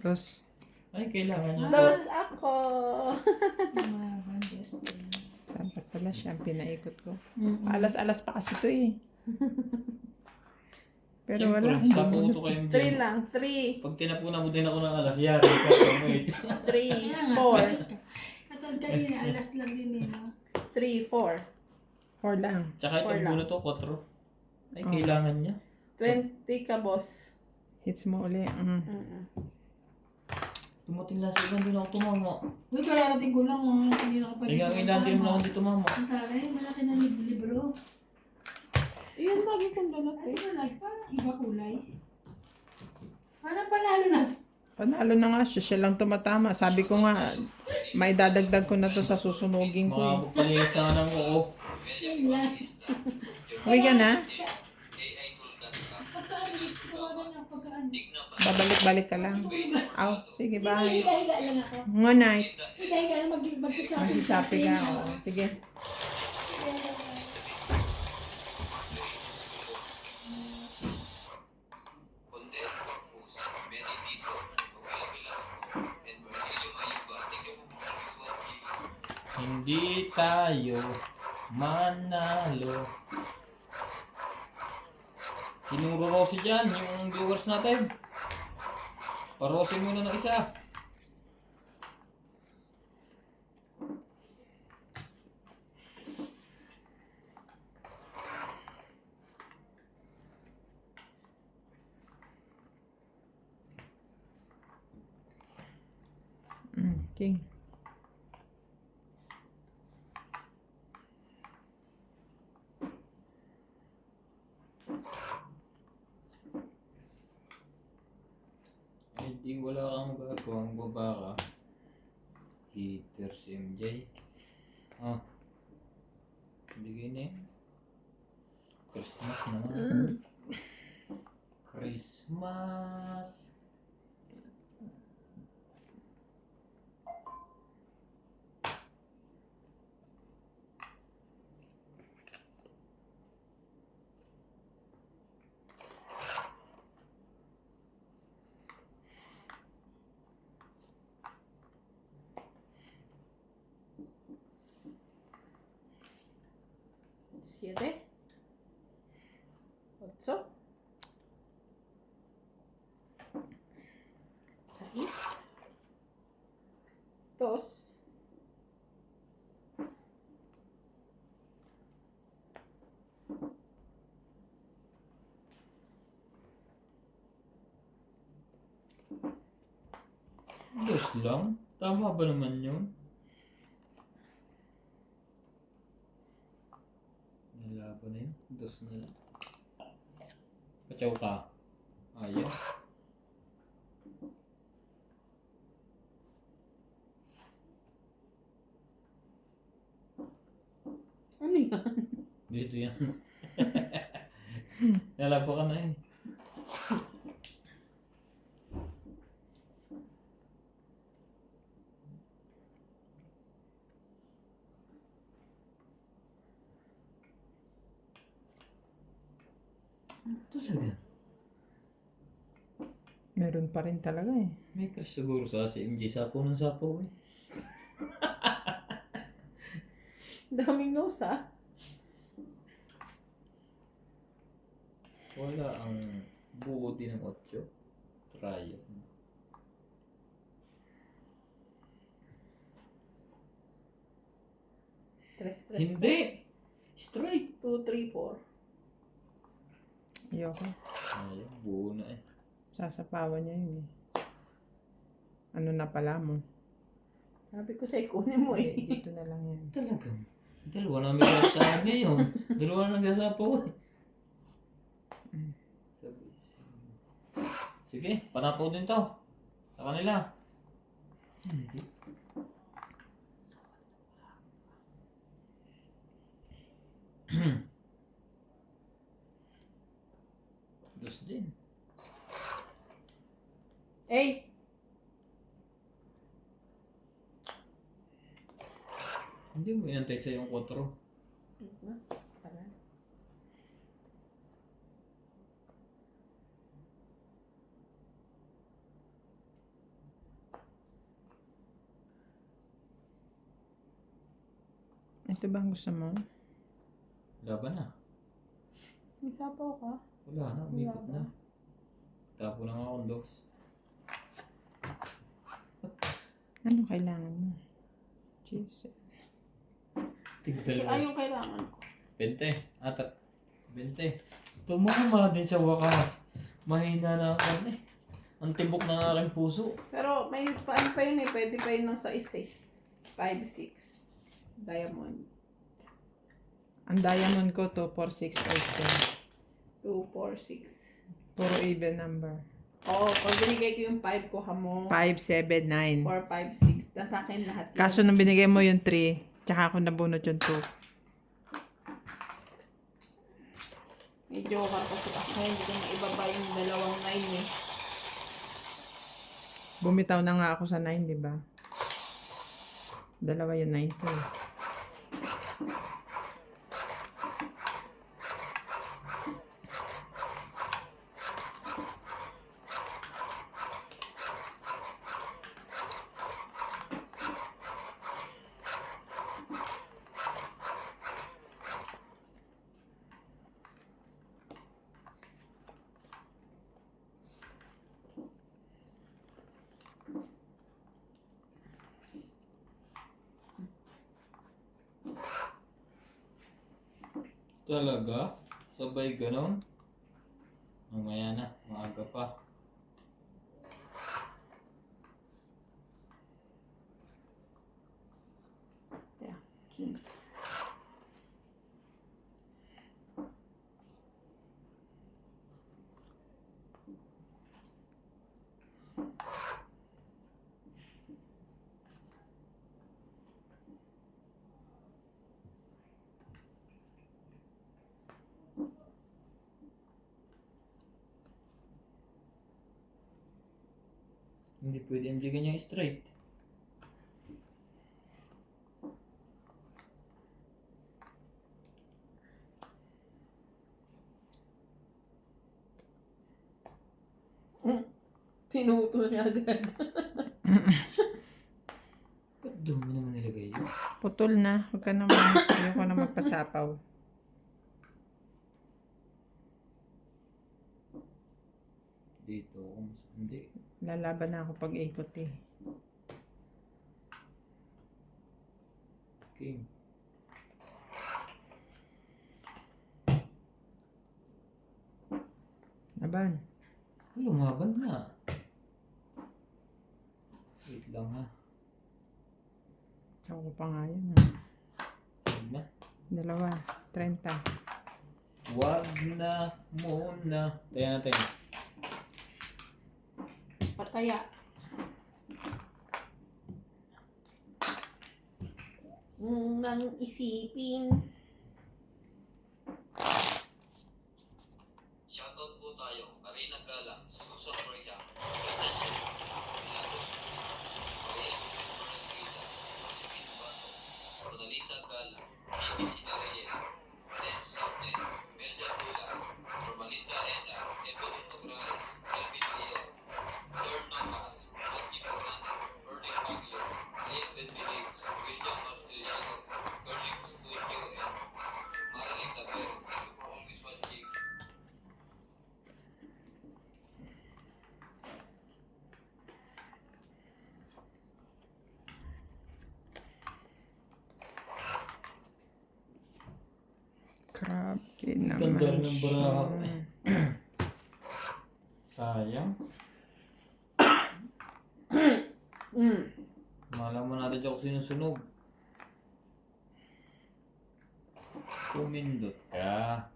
Speaker 3: Dos.
Speaker 5: Ay, kailangan niya.
Speaker 2: Dos ako.
Speaker 6: Laban, Justin.
Speaker 3: Dapat pala siya ang pinaikot ko.
Speaker 6: Mm-mm.
Speaker 3: Alas-alas pa kasi to eh. Pero
Speaker 5: Siyempre,
Speaker 3: wala.
Speaker 5: sa puto kayong
Speaker 2: 3 lang. 3.
Speaker 5: Pag tinapunan mo din ako ng alas, yari ka. Wait.
Speaker 2: 3.
Speaker 6: Kaya nga,
Speaker 2: 4.
Speaker 6: katulad kanina, alas lang din eh, no?
Speaker 2: 3, 4.
Speaker 3: 4 lang.
Speaker 5: Tsaka
Speaker 2: Four
Speaker 5: itong
Speaker 2: lang.
Speaker 5: bulo to, 4. Ay,
Speaker 3: Oh.
Speaker 5: kailangan niya.
Speaker 2: 20 ka, boss.
Speaker 3: Hits mo uli.
Speaker 5: Tumating lang sila, hindi na ako tumama.
Speaker 6: Uy, kararating ko lang, oh. Hindi na kapag
Speaker 5: Ay, nga kailangan din mo na ako dito tumama.
Speaker 6: Ang taray, malaki na libro.
Speaker 2: Iyan lagi kong dalat
Speaker 6: Ay,
Speaker 2: eh.
Speaker 6: malaki, parang iba kulay. Parang panalo na.
Speaker 3: Panalo na nga siya. Siya lang tumatama. Sabi ko nga, may dadagdag ko na to sa susunugin ko eh.
Speaker 5: Mga palilis na nga ng kuko.
Speaker 6: Yun lang.
Speaker 3: Uwi ka na?
Speaker 1: AI Tulkas ka.
Speaker 6: Pagkaan, tawagan niya, pagkaan.
Speaker 1: Tignan pa
Speaker 3: Babalik-balik ka lang. Aw, sige, bye.
Speaker 6: Higa-higa lang ako.
Speaker 3: Good night.
Speaker 6: Higa-higa lang, mag-shopping.
Speaker 3: Mag-shopping ka. Oo, sige.
Speaker 1: Condel Corpus, Benny Dizon, Noel Velasco, and Virgilio Mayuga. Tignan mo mga visual video.
Speaker 5: Hindi tayo manalo. Tinuro Rossi dyan, yung viewers natin. Parosin muna ng isa.
Speaker 3: Okay.
Speaker 5: Eh di wala kang magagawang baba ka. Heater si MJ. Ah. Bigay na yun. Christmas naman. Christmas.
Speaker 2: Siete. 8. 6. 2.
Speaker 5: 2 lang? Tama ba naman yun? Nalaban na yun. 2 na lang. Pachaw ka. Ayaw.
Speaker 2: Ano yan?
Speaker 5: Dito yan. Nalaban ka na eh. Talaga.
Speaker 3: Meron pa rin talaga eh.
Speaker 5: May crush siguro sa si MJ. Sapo ng sapo eh.
Speaker 2: Daming nose ah.
Speaker 5: Wala ang buo din ng 8. Try it.
Speaker 2: Tres.
Speaker 5: Hindi! Straight!
Speaker 2: 2, 3, 4.
Speaker 3: Ayoko.
Speaker 5: Ayaw, buo na eh.
Speaker 3: Sasapawan niya yun eh. Ano na pala mo?
Speaker 2: Sabi ko sa'yo, kunin mo eh.
Speaker 3: Dito na lang yan.
Speaker 5: Talagang. Dalawa na may sa ngayon. Dalawa na may sa po. Sige, panapo din to. Sa kanila. Hindi. Dos din.
Speaker 2: Eh,
Speaker 5: Hindi mo inantay sa yung 4.
Speaker 3: Ito ba ang gusto mo?
Speaker 5: Laban na.
Speaker 2: may sapaw ka.
Speaker 5: Wala na, umikot na. Tapo na nga akong dos.
Speaker 3: Ano kailangan mo? Jeez.
Speaker 5: Tigdalawa.
Speaker 2: Ay, yung kailangan ko.
Speaker 5: 20. Atat. 20. Tumama din sa wakas. Mahina na ako eh. Ang tibok ng aking puso.
Speaker 2: Pero may ano pa yun eh. Pwede pa yun ng size eh. 5'6". Diamond.
Speaker 3: Ang diamond ko, 246 also.
Speaker 2: 2, 4, 6.
Speaker 3: Puro even number.
Speaker 2: Oo, pag binigay ko yung 5 ko, hamo.
Speaker 3: 5, 7, 9.
Speaker 2: 4, 5, 6. Nasa akin lahat yun.
Speaker 3: Kaso nung binigay mo yung 3, tsaka ako nabunot yung 2.
Speaker 2: May joker ko sa akin. Hindi ko na ibaba yung dalawang 9 eh.
Speaker 3: Bumitaw na nga ako sa 9, di ba? Dalawa yung 9 ko eh.
Speaker 5: Talaga? Sabay ganon? Mamaya na, maaga pa.
Speaker 2: Yeah, king.
Speaker 5: Hindi pwede yung bigyan niya straight.
Speaker 2: Pinutol niya agad.
Speaker 5: Ba't doon mo naman nilagay yun?
Speaker 3: Putol na. Huwag ka naman. Ayoko na magpasapaw.
Speaker 5: Dito, hindi.
Speaker 3: Lalaban na ako pag ikot eh.
Speaker 5: King.
Speaker 3: Laban.
Speaker 5: Lumaban na. Wait lang ha.
Speaker 3: Tsaka ko pa nga yun ha.
Speaker 5: Wag na.
Speaker 3: Dalawa. 30.
Speaker 5: Wag na muna. Tayo natin.
Speaker 2: Pataya. Nang isipin.
Speaker 1: Shoutout po tayo. Karina Galang, Susan Maria, Extension, Milagros, Maria Fernandita, Josephine Bato, Ronalisa Galang, BBC Reyes, Tess Sarten, Melda Tula, Formalinda Eda, Evelyn Nograles, Elvin Leo, Sir Nocas, Matthew Fernandez, Bernie Baglio, Liam Benvilez, William Martiliano, Bernie Custudio, and Marilyn Tabero. Thank you for always watching.
Speaker 3: Grabe naman
Speaker 5: Ganda rin ng
Speaker 3: siya.
Speaker 5: baraha eh. Sayang. Malaman natin dyan kung sinusunog. Pumindot ka.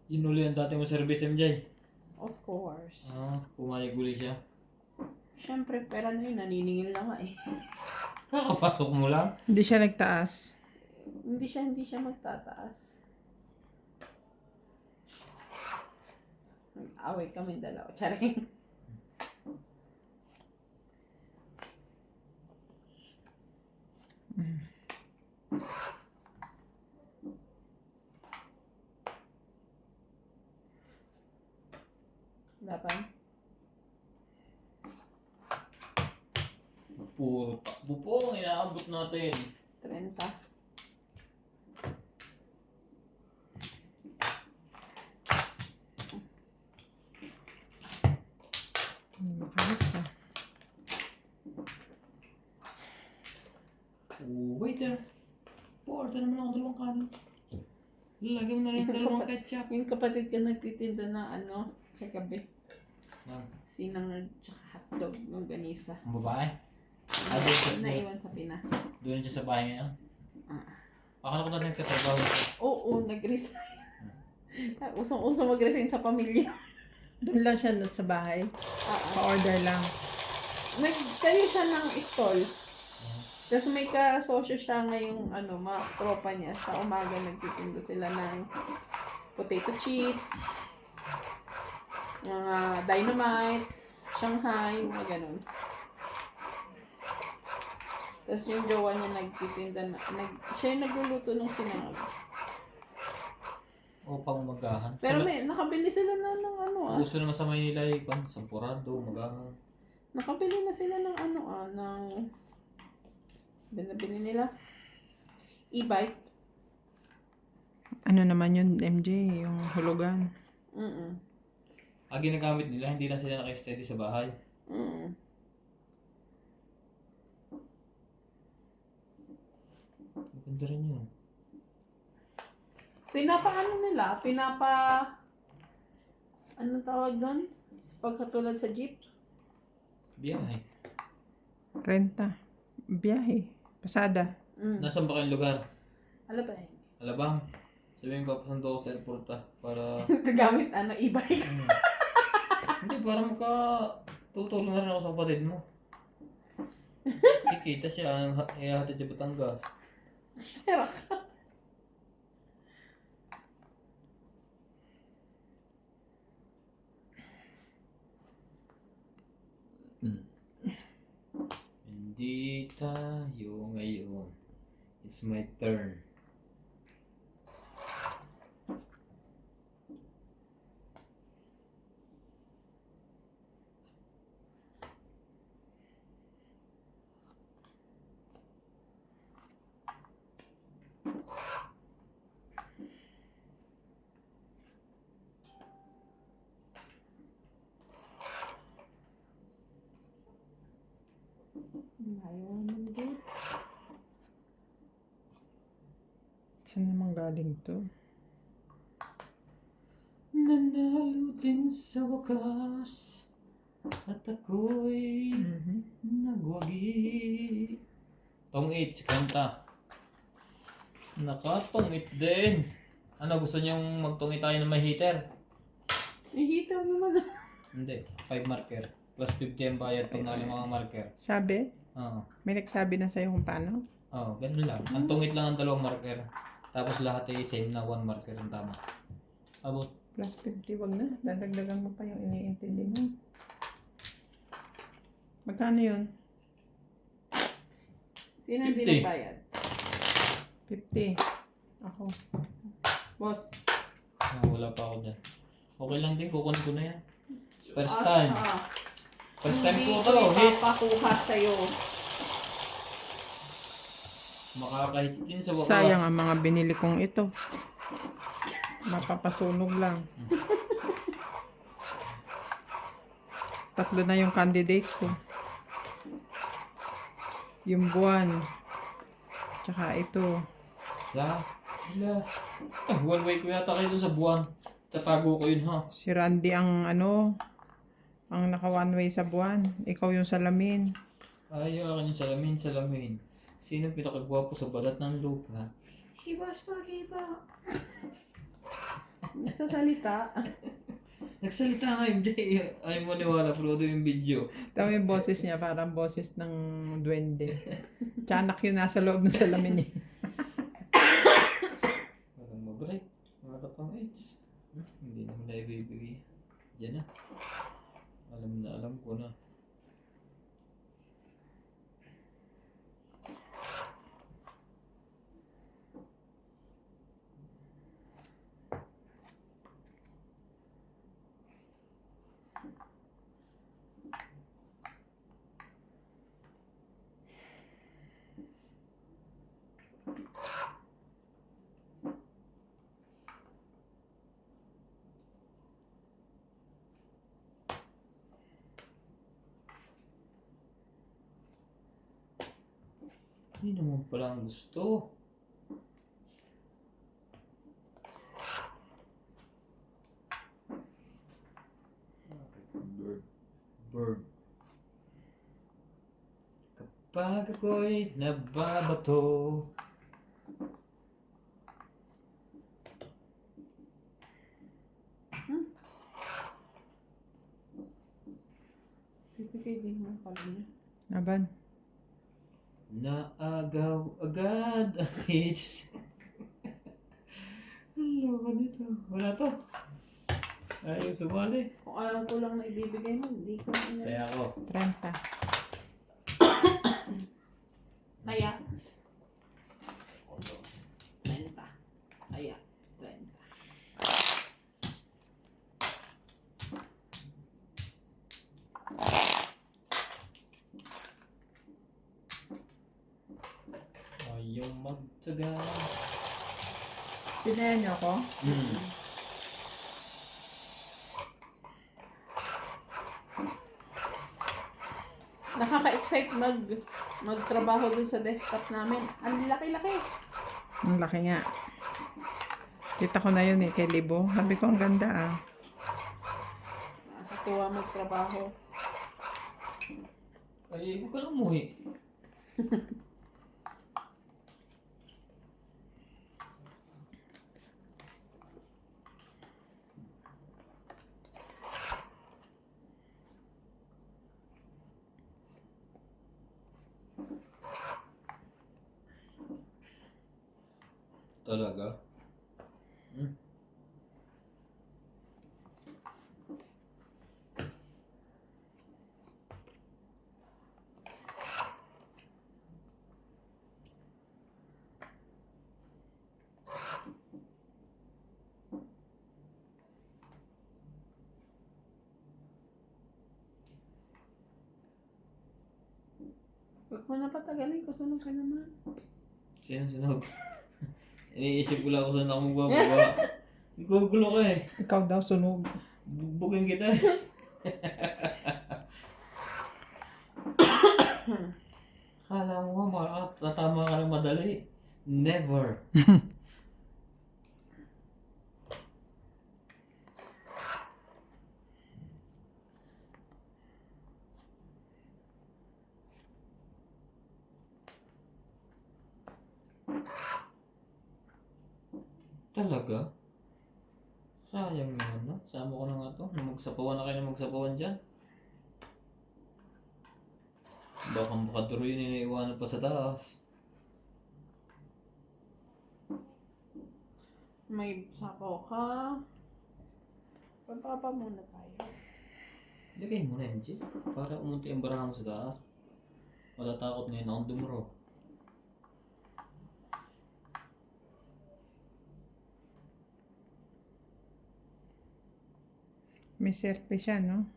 Speaker 5: Yun uli ang dati mo service, MJ.
Speaker 2: Of course.
Speaker 5: Pumayag uli siya.
Speaker 2: Siyempre, pero ano yun, naniningil na nga eh.
Speaker 5: Kakapasok mo lang.
Speaker 3: Hindi siya nagtaas.
Speaker 2: Hindi siya magtataas. Away kami dalawa. Charing. Dapat?
Speaker 5: Puro takbo po ang inaabot natin.
Speaker 2: 30.
Speaker 3: Hindi makalis ah.
Speaker 5: Waiter. Order naman ako dalawang kanin. Lagyan mo na rin dalawang ketchup.
Speaker 2: Yung kapatid ko nagtitinda ng ano, sa gabi. Sinang at saka hotdog ng ganisa.
Speaker 5: Ang babae? Doon
Speaker 2: Naiwan sa Pinas.
Speaker 5: doon siya sa bahay ngayon?
Speaker 2: Ah.
Speaker 5: Akala ko na nagkatrabaho siya.
Speaker 2: Oo, nag-resign. Usong-usong mag-resign sa pamilya.
Speaker 3: Doon lang siya sa bahay. Pa-order lang.
Speaker 2: Nagtayo siya ng stall. Tapos may kasosyo siya ngayong mga tropa niya. Sa umaga nagtitinda sila ng potato chips, mga dynamite, Shanghai, mga ganun. Tapos yung jowa niya nagtitinda siya yung nagluluto ng sinangag.
Speaker 5: O pang magahan.
Speaker 2: Pero nakabili sila na ng
Speaker 5: Gusto naman sa Maynila eh. Sampurado, magahan.
Speaker 2: Nakabili na sila ng ng binabili nila. E-bike.
Speaker 3: Ano naman yun, MJ? Yung hulugan.
Speaker 5: Ginagamit nila, hindi na sila naka-steady sa bahay. Maganda rin yun.
Speaker 2: Anong tawag doon? Pagkatulad sa jeep?
Speaker 5: Biyahe.
Speaker 3: Renta. Biyahe. Pasada.
Speaker 5: Nasaan ba kayong lugar?
Speaker 2: Alabay.
Speaker 5: Alabang. Sabihin papasundo ako sa airport para...
Speaker 2: Gamit e-bike.
Speaker 5: Hindi, para tutulong na rin ako sa kapatid mo. Kikita siya, ihahatid sa Batangas.
Speaker 2: Sira ka.
Speaker 5: Hindi tayo ngayon. It's my turn.
Speaker 2: Ayaw naman din.
Speaker 3: Saan naman galing to?
Speaker 5: Nanalo din sa wakas at ako'y nagwagi. Tongit si kanta. Nakatongit din. Ano, gusto niyong magtungit tayo ng may heater?
Speaker 2: Ihitaw naman.
Speaker 5: Hindi, 5 marker. Plus 50 ang bayad pag nakali mga marker.
Speaker 3: Sabi?
Speaker 5: Oo.
Speaker 3: May nagsabi na sa'yo kung paano?
Speaker 5: Oo, ganun lang. Ang tungit lang ang 2 marker. Tapos lahat ay same na 1 marker ang tama. Abot.
Speaker 3: Plus 50, wag na. Dadagdagan mo pa yung iniintindi mo. Magkano yun?
Speaker 2: Sino hindi
Speaker 5: 50.
Speaker 2: nagbayad?
Speaker 3: 50. Ako.
Speaker 2: Boss.
Speaker 5: Wala pa ako dyan. Okay lang din, kukunin ko na yan. First time. First time ko to, hits.
Speaker 2: Papakuha sa'yo.
Speaker 5: Makaka-hits din sa wakas.
Speaker 3: Sayang ang mga binili kong ito. Mapapasunog lang. 3 na yung candidate ko. Yung buwan. Tsaka ito.
Speaker 5: Sa ila. One way ko yata kayo dun sa buwan. Tatago ko yun ha.
Speaker 3: Si Randy ang ang naka one way sa buwan. Ikaw yung salamin.
Speaker 5: Ay, akin yung salamin. Sino pinakagwapo sa balat ng lupa?
Speaker 2: Si Boss Pagiba. Nagsasalita.
Speaker 5: Nagsalita nga MJ. Ay mo niwala, upload yung video.
Speaker 3: Tama yung boses niya, parang boses ng duwende. Tiyanak yun nasa loob ng salamin niya.
Speaker 5: Parang mabreak. Mga katang AIDS. Hindi naman na ibibigay. Diyan na. Alam ko na. Hindi naman pala ang gusto. Bird. Kapag ako'y nababato.
Speaker 2: Pipigay din mo pala niya.
Speaker 3: Naban.
Speaker 5: Naagaw agad ang hits. Hello ka dito. Wala to. Ayaw sumali.
Speaker 2: Kung alam ko lang na ibibigay mo, hindi ko na
Speaker 5: Kaya ako.
Speaker 3: 30.
Speaker 2: Kaya. 30. Kaya. 30.
Speaker 5: Ayaw magtaga.
Speaker 3: Pinaya niyo ako?
Speaker 2: Nakaka-excite magtrabaho dun sa desktop namin. Ang laki-laki.
Speaker 3: Ang laki nga. Kita ko na yun kay Libo. Sabi ko ang ganda
Speaker 2: Nakakatuwa magtrabaho.
Speaker 5: Ay, huwag ka na umuwi. Talaga?
Speaker 2: Huwag mo na patagalin ko. Sunog ka naman.
Speaker 5: Sino sunog? Iniisip ko lang kung saan ako magbababa. Gugulo ka eh.
Speaker 3: Ikaw daw sunog.
Speaker 5: Bugbugin kita eh. Akala mo tatama ka ng madali. Never. Talaga? Sayang naman no? Sama ko na nga to. Magsapawan na kayo ng magsapawan dyan. Baka makaduro yun iniiwanan pa sa taas.
Speaker 2: May sapaw ka. Pagpapa muna tayo.
Speaker 5: Lagay mo na MJ. Para umunti ang baraha mo sa taas. Matatakot ngayon akong dumuro.
Speaker 3: May selfie siya, no?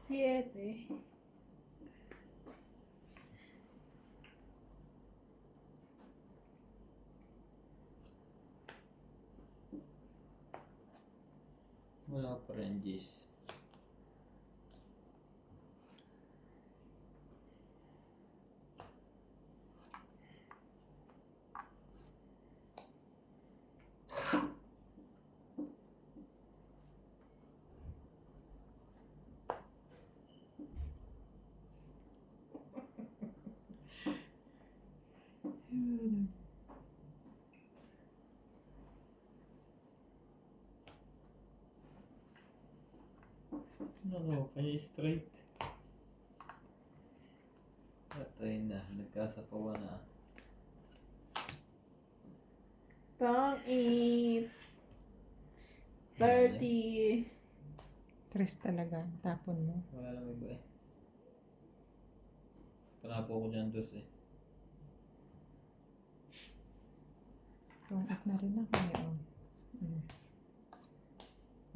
Speaker 2: Siete.
Speaker 5: Wala pa rin, Jis. Ano, kaya straight. Patay na, nagkasapawan na.
Speaker 2: Tang 8. 30.
Speaker 3: Tres talaga. Tapon mo.
Speaker 5: Wala lang iba eh. Panapo ko dyan dos eh.
Speaker 3: Tungkot na rin ako ngayon.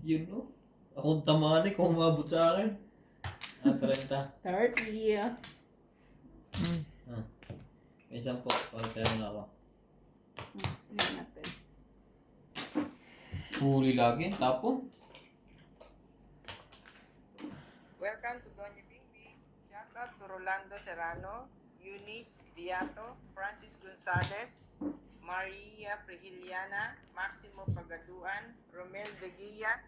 Speaker 5: Yun no? Akong tamali kung umabot sa akin. 30.
Speaker 2: 30.
Speaker 5: May 10. Pagkaya na ako.
Speaker 2: Ayan natin.
Speaker 5: Huli lagi, tapon.
Speaker 4: Welcome to Doña Bingbing. Shoutout to Rolando Serrano, Eunice Beato, Francis Gonzalez, Maria Prihiliana, Maximo Pagaduan, Romel De Guia,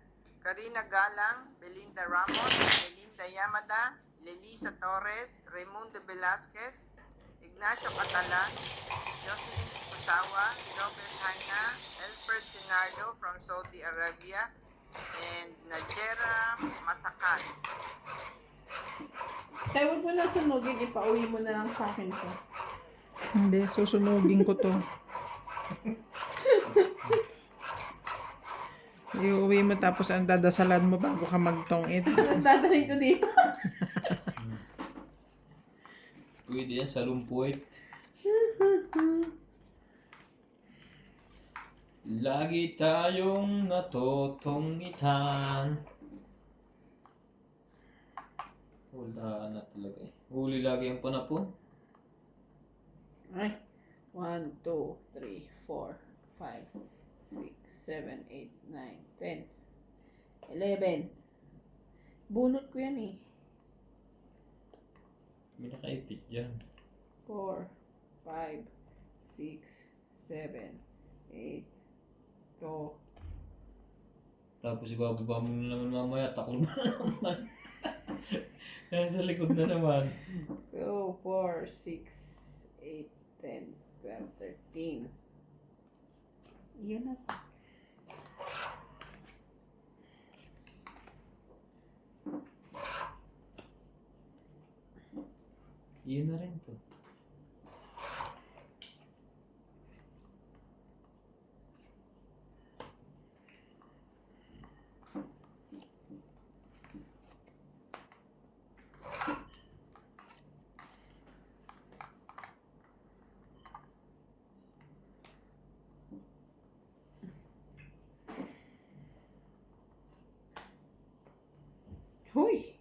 Speaker 4: Karina Galang, Belinda Ramos, Belinda Yamada, Lelisa Torres, Raimundo Velasquez, Ignacio Catalan, Jocelyn Kusawa, Robert Haina, Elfred Sinardo from Saudi Arabia, and Najera Masakan.
Speaker 2: Kaya huwag mo na sunugin, ipauwi mo na lang sa akin to.
Speaker 3: Hindi, susunugin ko to. Iuwi mo tapos ang dadasalan mo bago ka magtongit.
Speaker 2: Dadalhin ko dito.
Speaker 5: Pwede yan sa lumpuit. Lagi tayong natutungitan. Wala na talaga eh. Huli lagi ang panapon.
Speaker 2: Ay. 1, 2, 3, 4, 5, 6, 7, 8, 9, 10, 11. Bunot ko yan eh.
Speaker 5: May nakaipit dyan.
Speaker 2: 4, 5, 6, 7, 8, 2,
Speaker 5: Tapos ibababa mo na naman mamaya. Taklo na naman. Ayan sa likod na naman.
Speaker 2: 2, 4, 6, 8, 10, 12, 13. Yun na to.
Speaker 5: Yun na rin to.
Speaker 2: Huy!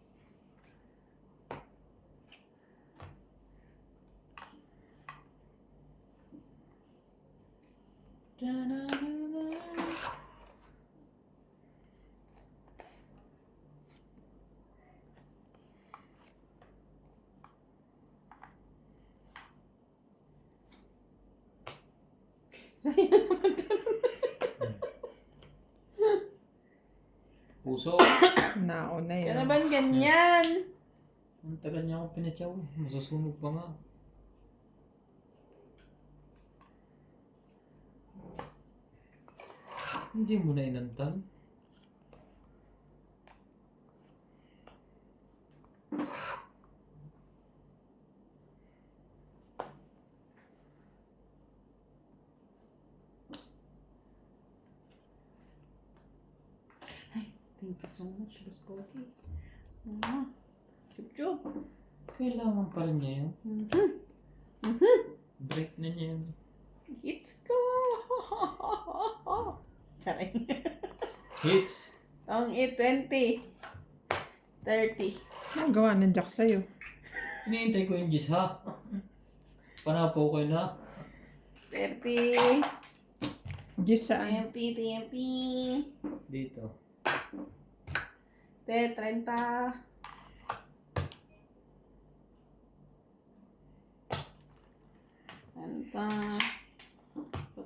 Speaker 5: Puso.
Speaker 3: Nauna
Speaker 2: Kaya
Speaker 3: yun.
Speaker 2: naman ganyan.
Speaker 5: Ang tagal niya ako pinatsaw. Masusunog pa nga. Hindi mo na inantay.
Speaker 2: Thank you so much, Miss Pogi. Chup-chup.
Speaker 5: Kailangan pa rin niya yun. Break na niya yun.
Speaker 2: Hits ko! Charing.
Speaker 5: Hits.
Speaker 2: Ang 20. 30.
Speaker 3: Ang gawa ng Jack sa'yo.
Speaker 5: Iniintay ko yung Gis ha. Panapo ko yun ha.
Speaker 2: 30.
Speaker 3: Gis saan?
Speaker 2: 20.
Speaker 5: Dito.
Speaker 2: Te, 30. Santa.